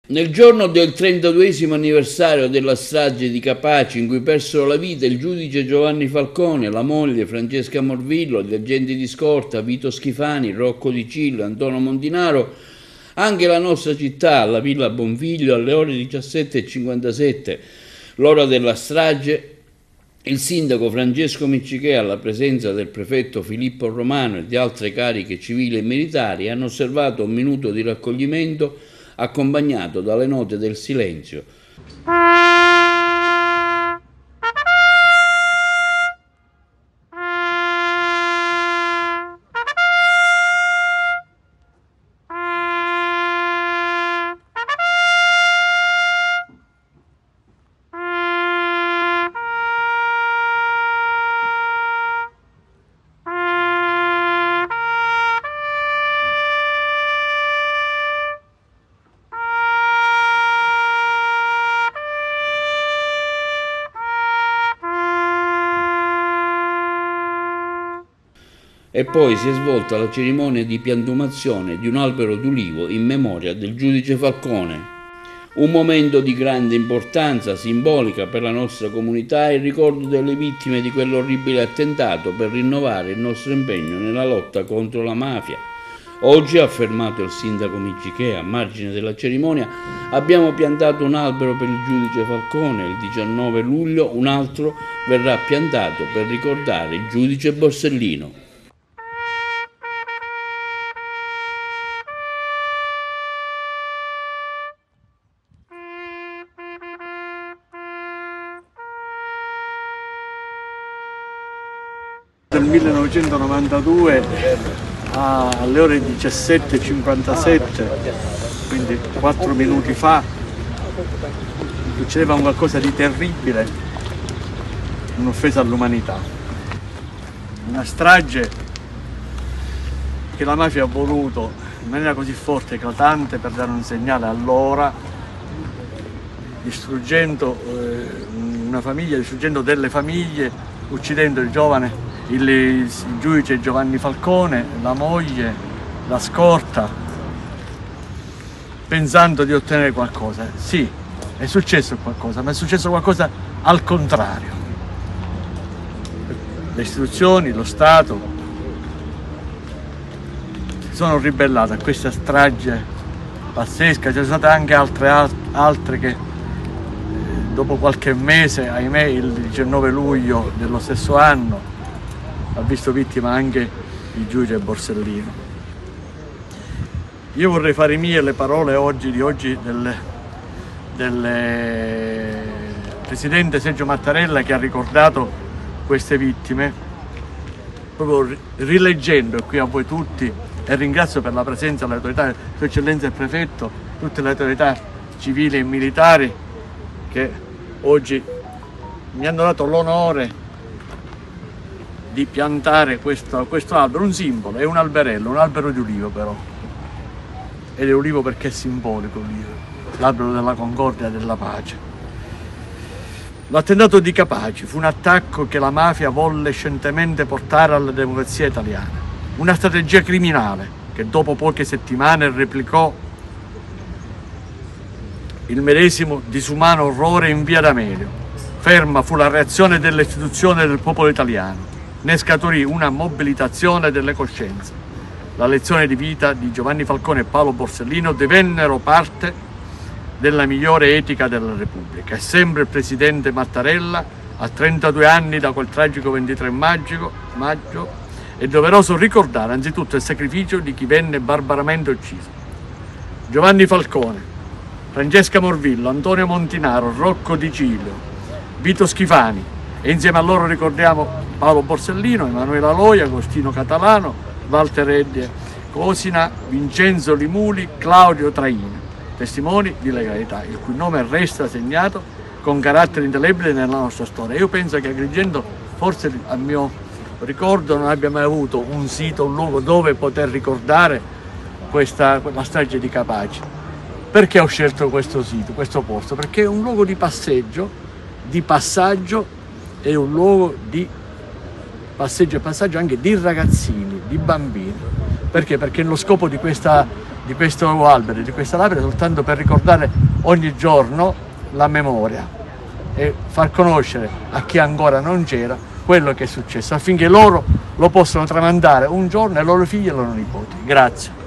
Nel giorno del 32esimo anniversario della strage di Capaci, in cui persero la vita il giudice Giovanni Falcone, la moglie Francesca Morvillo, gli agenti di scorta Vito Schifani, Rocco Di Cillo, Antonio Montinaro, anche la nostra città, la Villa Bonfiglio, alle ore 17:57, l'ora della strage, il sindaco Francesco Miccichè, alla presenza del prefetto Filippo Romano e di altre cariche civili e militari, hanno osservato un minuto di raccoglimento accompagnato dalle note del silenzio. E poi si è svolta la cerimonia di piantumazione di un albero d'ulivo in memoria del giudice Falcone. Un momento di grande importanza simbolica per la nostra comunità e il ricordo delle vittime di quell'orribile attentato per rinnovare il nostro impegno nella lotta contro la mafia. Oggi, ha affermato il sindaco Miccichè a margine della cerimonia, abbiamo piantato un albero per il giudice Falcone. Il 19 luglio un altro verrà piantato per ricordare il giudice Borsellino. Del 1992 alle ore 17:57, quindi 4 minuti fa, succedeva qualcosa di terribile, un'offesa all'umanità, una strage che la mafia ha voluto in maniera così forte e eclatante per dare un segnale all'ora, distruggendo una famiglia, distruggendo delle famiglie, uccidendo il giudice Giovanni Falcone, la moglie, la scorta, pensando di ottenere qualcosa. Sì, è successo qualcosa, ma è successo qualcosa al contrario. Le istituzioni, lo Stato si sono ribellate a questa strage pazzesca. Ci sono state anche altre che dopo qualche mese, ahimè, il 19 luglio dello stesso anno, ha visto vittima anche il giudice Borsellino. Io vorrei fare mie le parole del presidente Sergio Mattarella, che ha ricordato queste vittime, proprio rileggendo qui a voi tutti, e ringrazio per la presenza delle autorità, Sua Eccellenza il Prefetto, tutte le autorità civili e militari che oggi mi hanno dato l'onore di piantare questo albero, un simbolo, è un alberello, un albero di ulivo però, ed è ulivo perché è simbolico, l'albero della concordia e della pace. L'attentato di Capaci fu un attacco che la mafia volle scientemente portare alla democrazia italiana, una strategia criminale che dopo poche settimane replicò il medesimo disumano orrore in via D'Amelio. Ferma fu la reazione delle istituzioni e del popolo italiano. Ne scaturì una mobilitazione delle coscienze. La lezione di vita di Giovanni Falcone e Paolo Borsellino divennero parte della migliore etica della Repubblica. E sempre il presidente Mattarella, a 32 anni da quel tragico 23 maggio, è doveroso ricordare anzitutto il sacrificio di chi venne barbaramente ucciso. Giovanni Falcone, Francesca Morvillo, Antonio Montinaro, Rocco Di Cillo, Vito Schifani, e insieme a loro ricordiamo Paolo Borsellino, Emanuela Loia, Agostino Catalano, Walter Edde Cosina, Vincenzo Limuli, Claudio Traina, testimoni di legalità, il cui nome resta segnato con carattere indelebile nella nostra storia. Io penso che Agrigento, forse a mio ricordo, non abbia mai avuto un sito, un luogo dove poter ricordare la strage di Capaci. Perché ho scelto questo sito, questo posto? Perché è un luogo di passeggio, di passaggio, è un luogo di passeggio e passaggio anche di ragazzini, di bambini. Perché? Perché lo scopo di questa di questo albero, di questa lapide, soltanto per ricordare ogni giorno la memoria e far conoscere a chi ancora non c'era quello che è successo, affinché loro lo possano tramandare un giorno ai loro figli e ai loro nipoti. Grazie.